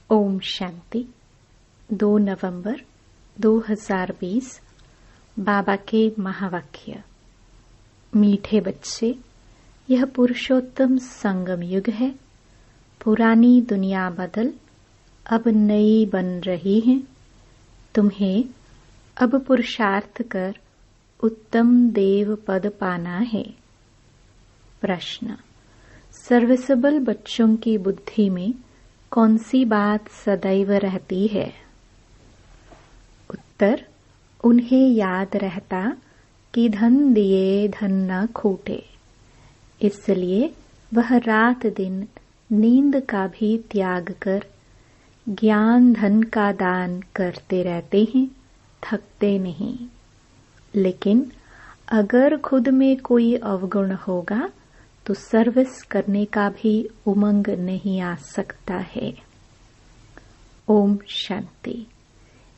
ओम शांति। 2 नवंबर 2020 बाबा के महावाक्य। मीठे बच्चे, यह पुरुषोत्तम संगम युग है। पुरानी दुनिया बदल अब नई बन रही है। तुम्हें अब पुरुषार्थ कर उत्तम देव पद पाना है। प्रश्न, सर्विसेबल बच्चों की बुद्धि में कौन सी बात सदैव रहती है? उत्तर, उन्हें याद रहता कि धन दिए धन न खूटे, इसलिए वह रात दिन नींद का भी त्याग कर ज्ञान धन का दान करते रहते हैं, थकते नहीं। लेकिन अगर खुद में कोई अवगुण होगा तो सर्विस करने का भी उमंग नहीं आ सकता है। ओम शांति।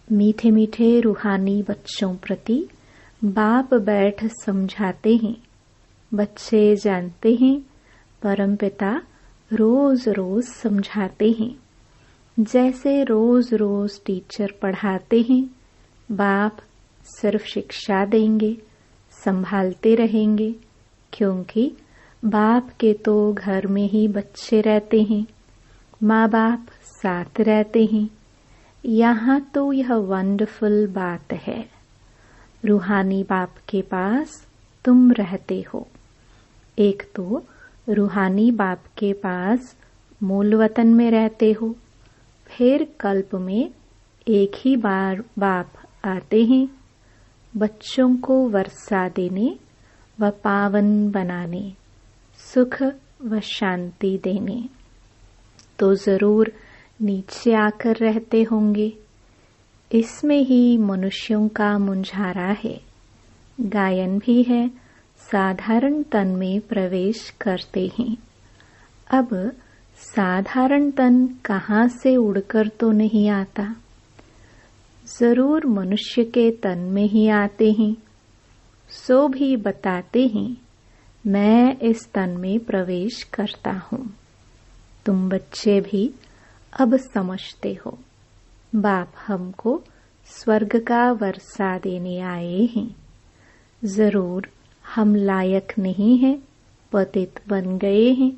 मीठे मीठे रूहानी बच्चों प्रति बाप बैठ समझाते हैं। बच्चे जानते हैं परमपिता रोज रोज समझाते हैं। जैसे रोज रोज टीचर पढ़ाते हैं, बाप सिर्फ शिक्षा देंगे, संभालते रहेंगे, क्योंकि बाप के तो घर में ही बच्चे रहते हैं, माँ बाप साथ रहते हैं। यहाँ तो यह वंडरफुल बात है। रूहानी बाप के पास तुम रहते हो। एक तो रूहानी बाप के पास मूल वतन में रहते हो, फिर कल्प में एक ही बार बाप आते हैं बच्चों को वर्षा देने व पावन बनाने, सुख व शांति देने। तो जरूर नीचे आकर रहते होंगे। इसमें ही मनुष्यों का मुंझारा है। गायन भी है, साधारण तन में प्रवेश करते हैं। अब साधारण तन कहाँ से उड़कर तो नहीं आता, जरूर मनुष्य के तन में ही आते हैं। सो भी बताते हैं, मैं इस तन में प्रवेश करता हूँ। तुम बच्चे भी अब समझते हो, बाप हमको स्वर्ग का वर्षा देने आए हैं। जरूर हम लायक नहीं हैं, पतित बन गए हैं।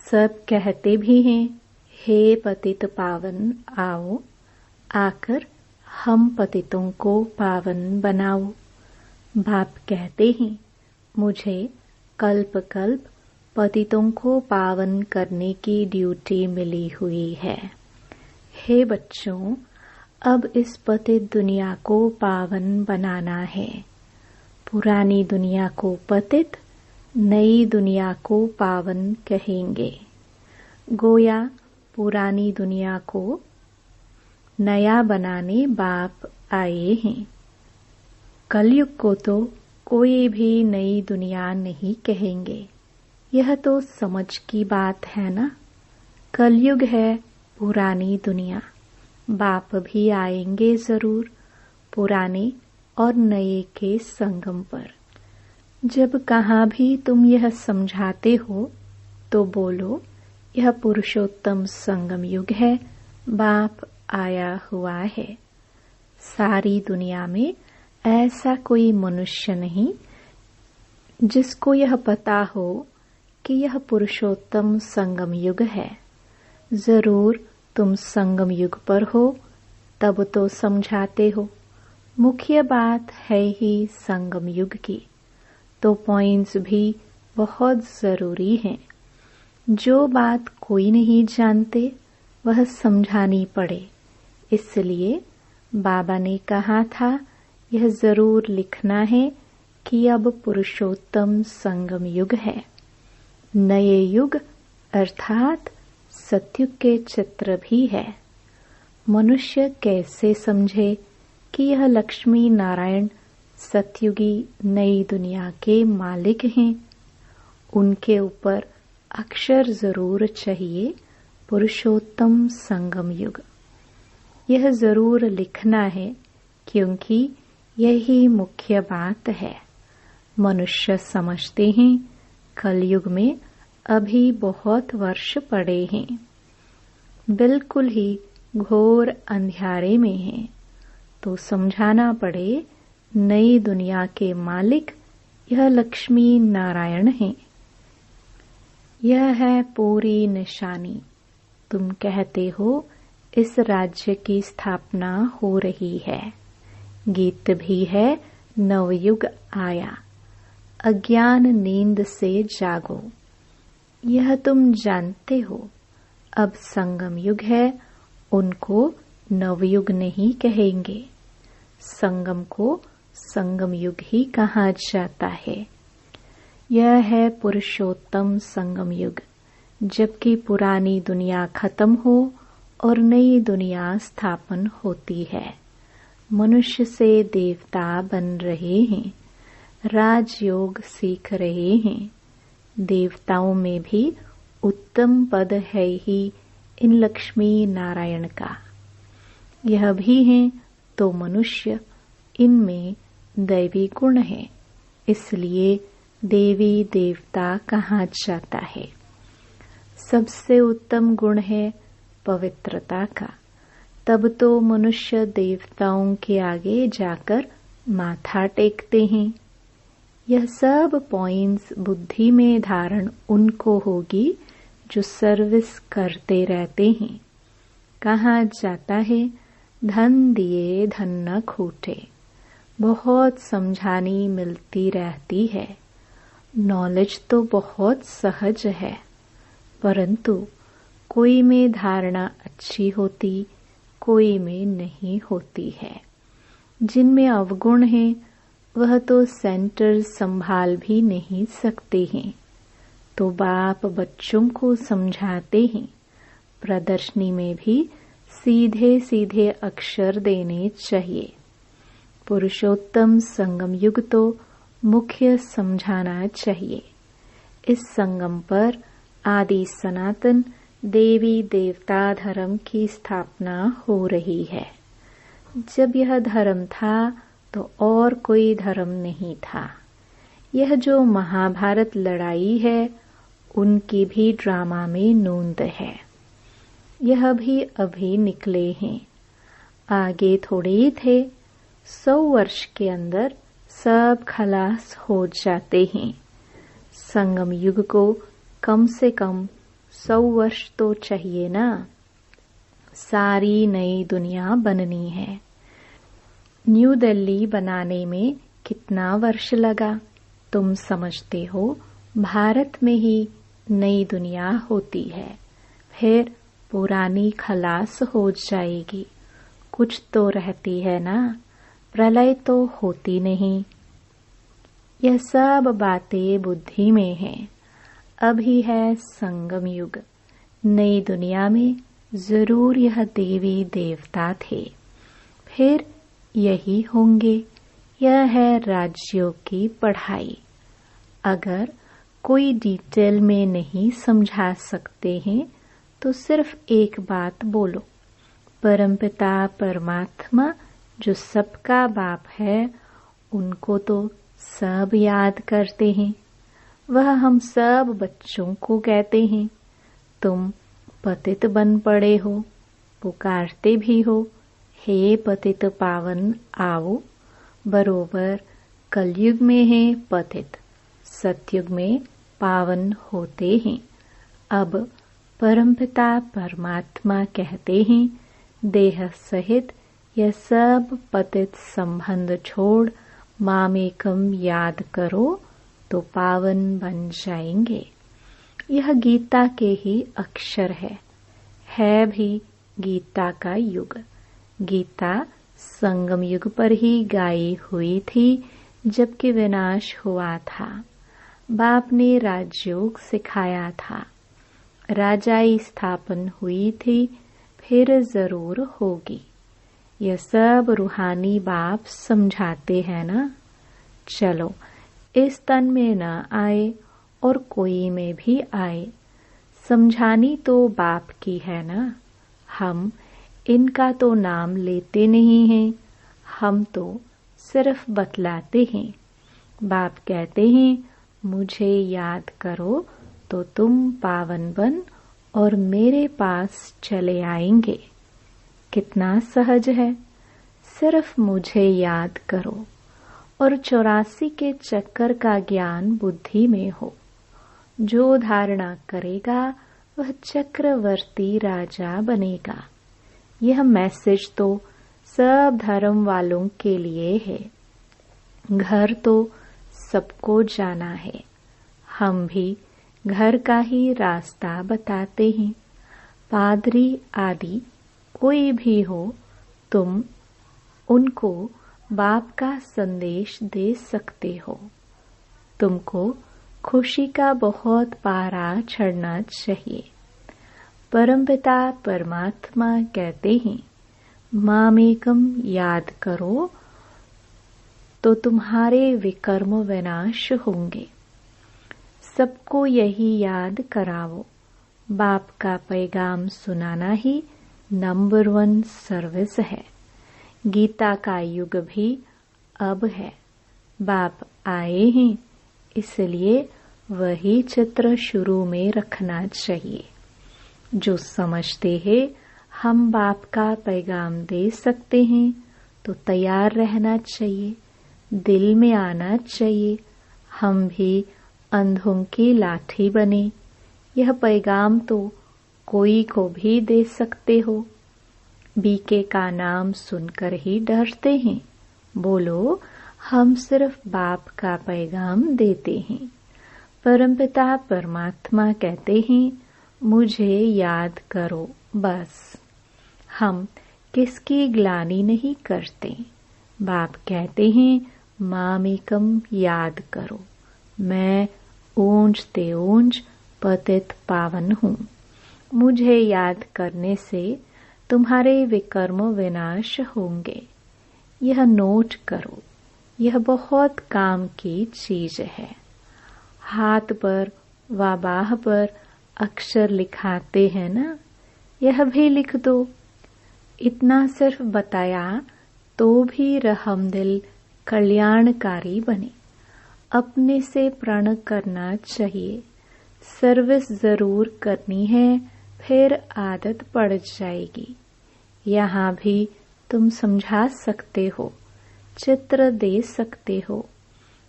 सब कहते भी हैं, हे पतित पावन आओ, आकर हम पतितों को पावन बनाओ। बाप कहते हैं, मुझे कल्प कल्प पतितों को पावन करने की ड्यूटी मिली हुई है। हे बच्चों, अब इस पतित दुनिया को पावन बनाना है। पुरानी दुनिया को पतित, नई दुनिया को पावन कहेंगे। गोया पुरानी दुनिया को नया बनाने बाप आए हैं। कलयुग को तो कोई भी नई दुनिया नहीं कहेंगे। यह तो समझ की बात है ना। कलयुग है पुरानी दुनिया। बाप भी आएंगे जरूर पुराने और नए के संगम पर। जब कहाँ भी तुम यह समझाते हो तो बोलो, यह पुरुषोत्तम संगम युग है, बाप आया हुआ है। सारी दुनिया में ऐसा कोई मनुष्य नहीं जिसको यह पता हो कि यह पुरुषोत्तम संगम युग है। जरूर तुम संगम युग पर हो, तब तो समझाते हो। मुख्य बात है ही संगम युग की, तो पॉइंट्स भी बहुत जरूरी हैं। जो बात कोई नहीं जानते वह समझानी पड़े, इसलिए बाबा ने कहा था यह जरूर लिखना है कि अब पुरुषोत्तम संगम युग है। नए युग अर्थात सतयुग के चित्र भी है। मनुष्य कैसे समझे कि यह लक्ष्मी नारायण सतयुगी नई दुनिया के मालिक हैं? उनके ऊपर अक्षर जरूर चाहिए, पुरुषोत्तम संगम युग। यह जरूर लिखना है, क्योंकि यही मुख्य बात है। मनुष्य समझते हैं कलयुग में अभी बहुत वर्ष पड़े हैं। बिल्कुल ही घोर अंधियारे में हैं, तो समझाना पड़े नई दुनिया के मालिक यह लक्ष्मी नारायण हैं। यह है पूरी निशानी। तुम कहते हो इस राज्य की स्थापना हो रही है। गीत भी है नवयुग आया, अज्ञान नींद से जागो। यह तुम जानते हो, अब संगम युग है, उनको नवयुग नहीं कहेंगे। संगम को संगम युग ही कहा जाता है। यह है पुरुषोत्तम संगम युग, जबकि पुरानी दुनिया खत्म हो और नई दुनिया स्थापन होती है। मनुष्य से देवता बन रहे हैं, राजयोग सीख रहे हैं। देवताओं में भी उत्तम पद है ही इन लक्ष्मी नारायण का। यह भी हैं तो मनुष्य, इनमें दैवी गुण है, इसलिए देवी देवता कहा जाता है। सबसे उत्तम गुण है पवित्रता का। तब तो मनुष्य देवताओं के आगे जाकर माथा टेकते हैं। यह सब पॉइंट्स बुद्धि में धारण उनको होगी जो सर्विस करते रहते हैं। कहा जाता है धन दिए धन न खूटे। बहुत समझानी मिलती रहती है। नॉलेज तो बहुत सहज है, परंतु कोई में धारणा अच्छी होती, कोई में नहीं होती है। जिनमें अवगुण है वह तो सेंटर संभाल भी नहीं सकते हैं, तो बाप बच्चों को समझाते हैं प्रदर्शनी में भी सीधे सीधे अक्षर देने चाहिए। पुरुषोत्तम संगम युग तो मुख्य समझाना चाहिए। इस संगम पर आदि सनातन देवी देवता धर्म की स्थापना हो रही है। जब यह धर्म था तो और कोई धर्म नहीं था। यह जो महाभारत लड़ाई है उनकी भी ड्रामा में नोंद है। यह भी अभी निकले हैं, आगे थोड़े ही थे। 100 वर्ष के अंदर सब खलास हो जाते हैं। संगम युग को कम से कम 100 वर्ष तो चाहिए ना। सारी नई दुनिया बननी है। न्यू दिल्ली बनाने में कितना वर्ष लगा तुम समझते हो? भारत में ही नई दुनिया होती है, फिर पुरानी खलास हो जाएगी। कुछ तो रहती है ना, प्रलय तो होती नहीं। यह सब बातें बुद्धि में हैं। अभी है संगम युग। नई दुनिया में जरूर यह देवी देवता थे, फिर यही होंगे। यह है राजयोग की पढ़ाई। अगर कोई डिटेल में नहीं समझा सकते हैं तो सिर्फ एक बात बोलो, परमपिता परमात्मा जो सबका बाप है उनको तो सब याद करते हैं। वह हम सब बच्चों को कहते हैं तुम पतित बन पड़े हो, पुकारते भी हो हे पतित पावन आओ। बरोबर कलयुग में है पतित, सतयुग में पावन होते हैं। अब परमपिता परमात्मा कहते हैं देह सहित यह सब पतित संबंध छोड़ मामेकम याद करो तो पावन बन जाएंगे। यह गीता के ही अक्षर है भी गीता का युग। गीता संगम युग पर ही गाई हुई थी जबकि विनाश हुआ था। बाप ने राजयोग सिखाया था, राजाई स्थापन हुई थी, फिर जरूर होगी। यह सब रूहानी बाप समझाते हैं ना। चलो इस तन में न आए और कोई में भी आए, समझानी तो बाप की है ना। हम इनका तो नाम लेते नहीं हैं, हम तो सिर्फ बतलाते हैं। बाप कहते हैं मुझे याद करो तो तुम पावन बन और मेरे पास चले आएंगे। कितना सहज है, सिर्फ मुझे याद करो और 84 के चक्कर का ज्ञान बुद्धि में हो। जो धारणा करेगा वह चक्रवर्ती राजा बनेगा। यह मैसेज तो सब धर्म वालों के लिए है। घर तो सबको जाना है। हम भी घर का ही रास्ता बताते हैं। पादरी आदि कोई भी हो, तुम उनको बाप का संदेश दे सकते हो। तुमको खुशी का बहुत पारा चढ़ना चाहिए। परमपिता परमात्मा कहते हैं, मामेकम याद करो तो तुम्हारे विकर्म विनाश होंगे। सबको यही याद कराओ। बाप का पैगाम सुनाना ही नंबर 1 सर्विस है। गीता का युग भी अब है। बाप आए हैं, इसलिए वही चित्र शुरू में रखना चाहिए। जो समझते हैं हम बाप का पैगाम दे सकते हैं, तो तैयार रहना चाहिए, दिल में आना चाहिए। हम भी अंधों की लाठी बने। यह पैगाम तो कोई को भी दे सकते हो। बीके का नाम सुनकर ही डरते हैं। बोलो, हम सिर्फ बाप का पैगाम देते हैं। परमपिता परमात्मा कहते हैं, मुझे याद करो बस। हम किसकी ग्लानि नहीं करते। बाप कहते हैं, मामेकम याद करो। मैं ऊंच ते ऊंच पतित पावन हूँ। मुझे याद करने से तुम्हारे विकर्म विनाश होंगे। यह नोट करो, यह बहुत काम की चीज है। हाथ पर व बाह पर अक्षर लिखाते हैं ना, यह भी लिख दो। इतना सिर्फ बताया तो भी रहमदिल कल्याणकारी बने। अपने से प्रण करना चाहिए। सर्विस जरूर करनी है, फिर आदत पड़ जाएगी। यहाँ भी तुम समझा सकते हो, चित्र दे सकते हो।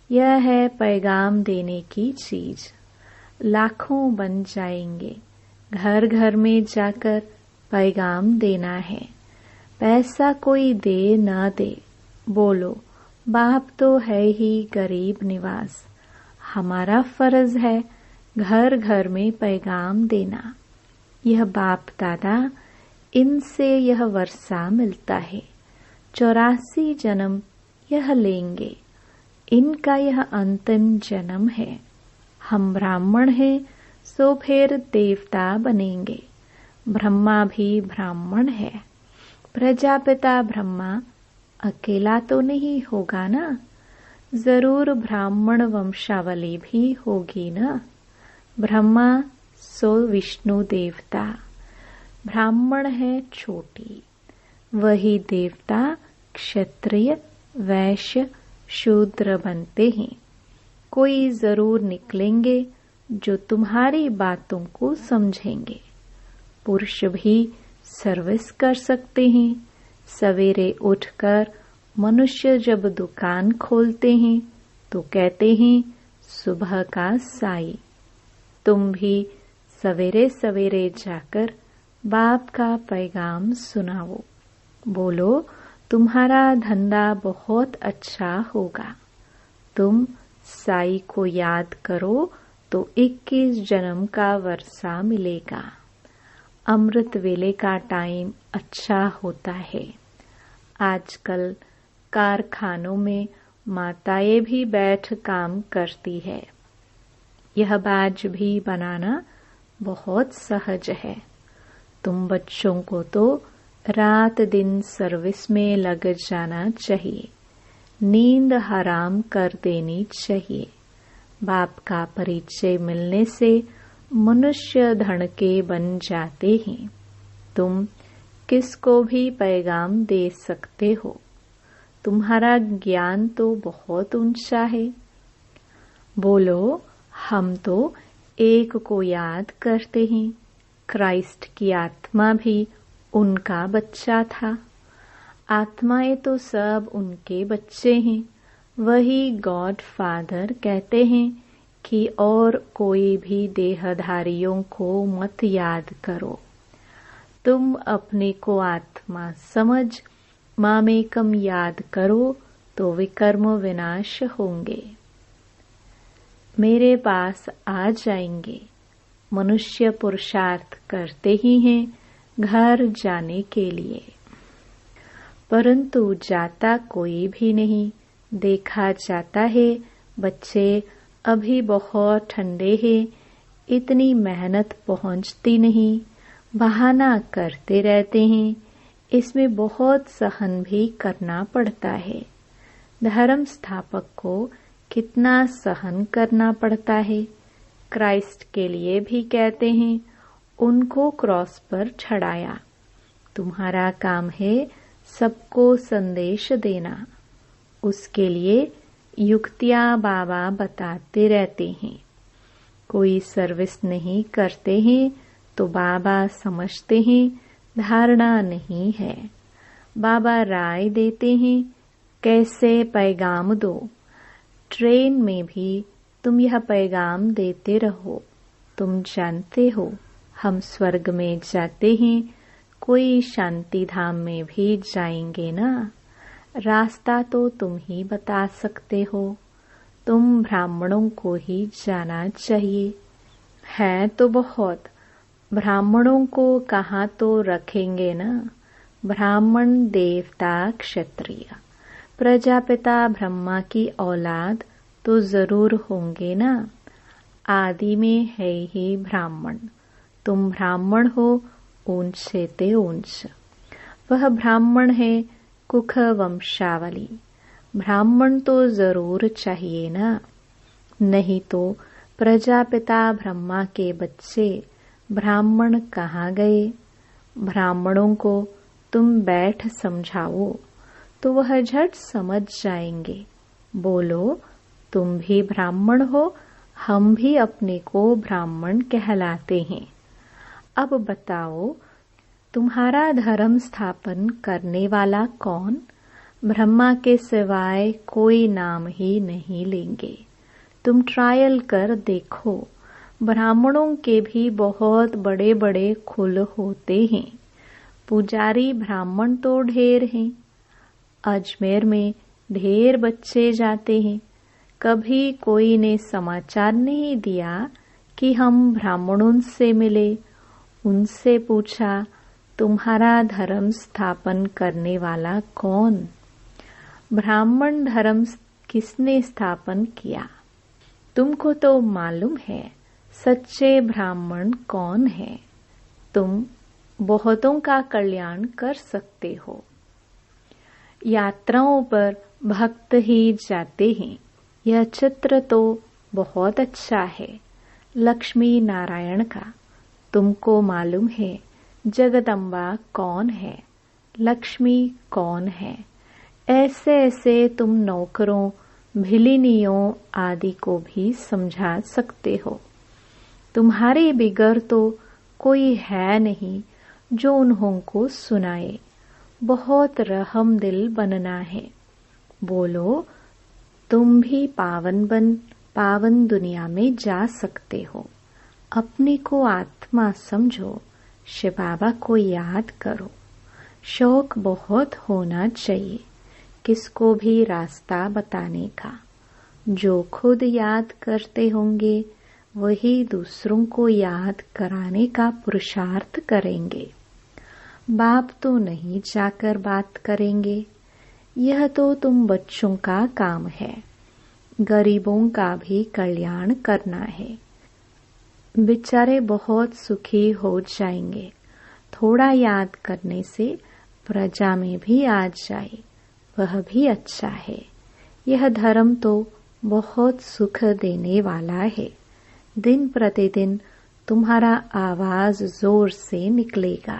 यह है पैगाम देने की चीज। लाखों बन जाएंगे। घर घर में जाकर पैगाम देना है। पैसा कोई दे न दे, बोलो बाप तो है ही गरीब निवास। हमारा फर्ज है घर घर में पैगाम देना। यह बाप दादा, इनसे यह वर्षा मिलता है। 84 जन्म यह लेंगे। इनका यह अंतिम जन्म है। हम ब्राह्मण हैं, सो फिर देवता बनेंगे। ब्रह्मा भी ब्राह्मण है। प्रजापिता ब्रह्मा अकेला तो नहीं होगा ना, जरूर ब्राह्मण वंशावली भी होगी ना। ब्रह्मा सो विष्णु देवता, ब्राह्मण है छोटी। वही देवता क्षत्रिय वैश्य शूद्र बनते हैं। कोई जरूर निकलेंगे जो तुम्हारी बातों को समझेंगे। पुरुष भी सर्विस कर सकते हैं। सवेरे उठकर मनुष्य जब दुकान खोलते हैं तो कहते हैं, सुबह का साई। तुम भी सवेरे सवेरे जाकर बाप का पैगाम सुनाओ। बोलो, तुम्हारा धंधा बहुत अच्छा होगा। तुम साई को याद करो तो 21 जन्म का वर्षा मिलेगा। अमृत वेले का टाइम अच्छा होता है। आजकल कारखानों में माताएं भी बैठ काम करती है। यह बाज भी बनाना बहुत सहज है। तुम बच्चों को तो रात दिन सर्विस में लग जाना चाहिए। नींद हराम कर देनी चाहिए। बाप का परिचय मिलने से मनुष्य धन के बन जाते हैं। तुम किसको भी पैगाम दे सकते हो। तुम्हारा ज्ञान तो बहुत ऊंचा है। बोलो, हम तो एक को याद करते हैं। क्राइस्ट की आत्मा भी उनका बच्चा था। आत्माएं तो सब उनके बच्चे हैं। वही गॉड फादर कहते हैं कि और कोई भी देहधारियों को मत याद करो। तुम अपने को आत्मा समझ मामेकम याद करो तो विकर्म विनाश होंगे। मेरे पास आ जाएंगे। मनुष्य पुरुषार्थ करते ही हैं घर जाने के लिए, परंतु जाता कोई भी नहीं। देखा जाता है बच्चे अभी बहुत ठंडे हैं, इतनी मेहनत पहुंचती नहीं, बहाना करते रहते हैं। इसमें बहुत सहन भी करना पड़ता है। धर्म स्थापक को कितना सहन करना पड़ता है। क्राइस्ट के लिए भी कहते हैं उनको क्रॉस पर चढ़ाया। तुम्हारा काम है सबको संदेश देना। उसके लिए युक्तियां बाबा बताते रहते हैं। कोई सर्विस नहीं करते हैं तो बाबा समझते हैं धारणा नहीं है। बाबा राय देते हैं कैसे पैगाम दो। ट्रेन में भी तुम यह पैगाम देते रहो। तुम जानते हो हम स्वर्ग में जाते हैं, कोई शांति धाम में भी जाएंगे ना। रास्ता तो तुम ही बता सकते हो। तुम ब्राह्मणों को ही जाना चाहिए। है तो बहुत, ब्राह्मणों को कहाँ तो रखेंगे ना। ब्राह्मण देवता क्षत्रिय प्रजापिता ब्रह्मा की औलाद तो जरूर होंगे ना। आदि में है ही ब्राह्मण। तुम ब्राह्मण हो ऊंचे ते ऊंच। वह ब्राह्मण है कुख वंशावली। ब्राह्मण तो जरूर चाहिए ना, नहीं तो प्रजापिता ब्रह्मा के बच्चे ब्राह्मण कहाँ गए। ब्राह्मणों को तुम बैठ समझाओ तो वह झट समझ जाएंगे। बोलो तुम भी ब्राह्मण हो, हम भी अपने को ब्राह्मण कहलाते हैं। अब बताओ तुम्हारा धर्म स्थापन करने वाला कौन। ब्रह्मा के सिवाय कोई नाम ही नहीं लेंगे। तुम ट्रायल कर देखो। ब्राह्मणों के भी बहुत बड़े बड़े कुल होते हैं। पुजारी ब्राह्मण तो ढेर हैं। अजमेर में ढेर बच्चे जाते हैं। कभी कोई ने समाचार नहीं दिया कि हम ब्राह्मणों से मिले। उनसे पूछा तुम्हारा धर्म स्थापन करने वाला कौन। ब्राह्मण धर्म किसने स्थापन किया। तुमको तो मालूम है सच्चे ब्राह्मण कौन है। तुम बहुतों का कल्याण कर सकते हो। यात्राओं पर भक्त ही जाते हैं। यह चित्र तो बहुत अच्छा है लक्ष्मी नारायण का। तुमको मालूम है जगदम्बा कौन है, लक्ष्मी कौन है। ऐसे ऐसे तुम नौकरों भिलिनियों आदि को भी समझा सकते हो। तुम्हारे बिगर तो कोई है नहीं जो उन्हों को सुनाए। बहुत रहम दिल बनना है। बोलो तुम भी पावन दुनिया में जा सकते हो। अपने को आत्मा समझो। शिव बाबा को याद करो। शौक बहुत होना चाहिए किसको भी रास्ता बताने का। जो खुद याद करते होंगे वही दूसरों को याद कराने का पुरुषार्थ करेंगे। बाप तो नहीं जाकर बात करेंगे। यह तो तुम बच्चों का काम है। गरीबों का भी कल्याण करना है। बेचारे बहुत सुखी हो जाएंगे। थोड़ा याद करने से प्रजा में भी आ जाए वह भी अच्छा है। यह धर्म तो बहुत सुख देने वाला है। दिन प्रतिदिन तुम्हारा आवाज जोर से निकलेगा।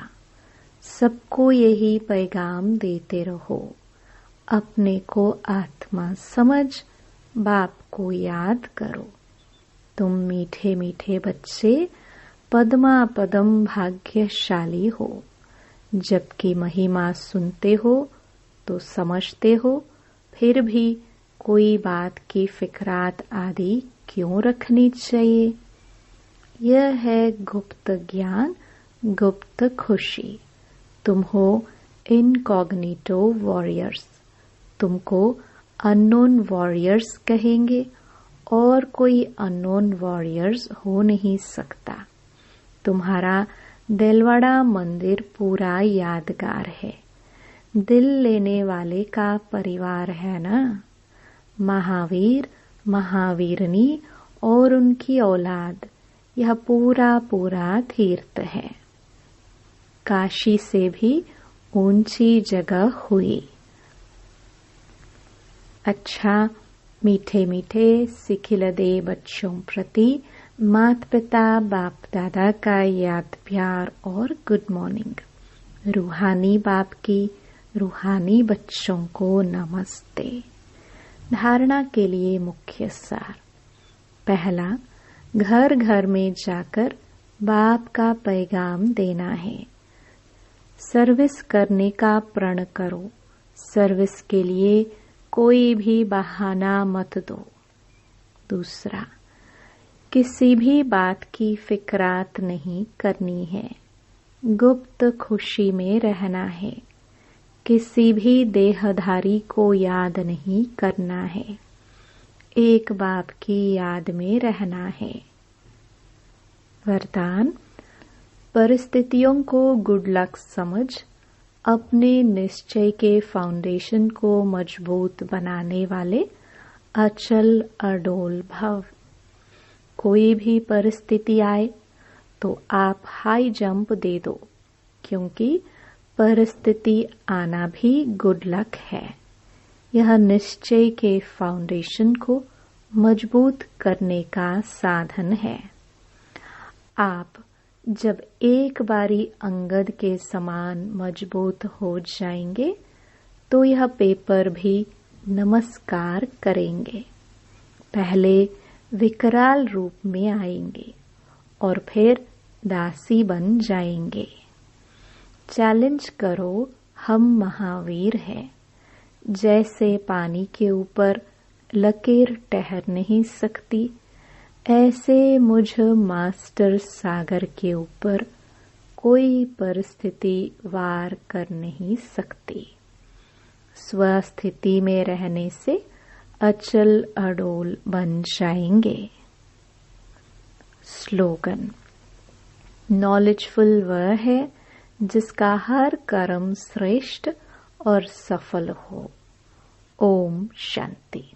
सबको यही पैगाम देते रहो। अपने को आत्मा समझ बाप को याद करो। तुम मीठे मीठे बच्चे पद्मा पदम भाग्यशाली हो। जबकि महिमा सुनते हो तो समझते हो, फिर भी कोई बात की फिक्रात आदि क्यों रखनी चाहिए। यह है गुप्त ज्ञान, गुप्त खुशी। तुम हो इनकॉग्निटो वॉरियर्स। तुमको अननोन वॉरियर्स कहेंगे और कोई अननोन वॉरियर्स हो नहीं सकता। तुम्हारा दिलवाड़ा मंदिर पूरा यादगार है। दिल लेने वाले का परिवार है ना। महावीर, महावीरनी और उनकी औलाद, यह पूरा पूरा तीर्थ है। काशी से भी ऊंची जगह हुई। अच्छा, मीठे मीठे सिखिलदे बच्चों प्रति माता पिता बाप दादा का याद प्यार और गुड मॉर्निंग। रूहानी बाप की रूहानी बच्चों को नमस्ते। धारणा के लिए मुख्य सार। पहला, घर घर में जाकर बाप का पैगाम देना है। सर्विस करने का प्रण करो। सर्विस के लिए कोई भी बहाना मत दो। दूसरा, किसी भी बात की फिक्रात नहीं करनी है। गुप्त खुशी में रहना है। किसी भी देहधारी को याद नहीं करना है। एक बाप की याद में रहना है। वरदान, परिस्थितियों को गुड लक समझ अपने निश्चय के फाउंडेशन को मजबूत बनाने वाले अचल अडोल भव। कोई भी परिस्थिति आए तो आप हाई जंप दे दो, क्योंकि परिस्थिति आना भी गुड लक है। यह निश्चय के फाउंडेशन को मजबूत करने का साधन है। आप जब एक बारी अंगद के समान मजबूत हो जाएंगे तो यह पेपर भी नमस्कार करेंगे। पहले विकराल रूप में आएंगे और फिर दासी बन जाएंगे। चैलेंज करो, हम महावीर हैं। जैसे पानी के ऊपर लकीर ठहर नहीं सकती, ऐसे मुझ मास्टर सागर के ऊपर कोई परिस्थिति वार कर नहीं सकती। स्वस्थिति में रहने से अचल अडोल बन जाएंगे। स्लोगन, नॉलेजफुल वह है जिसका हर कर्म श्रेष्ठ और सफल हो। ओम शांति।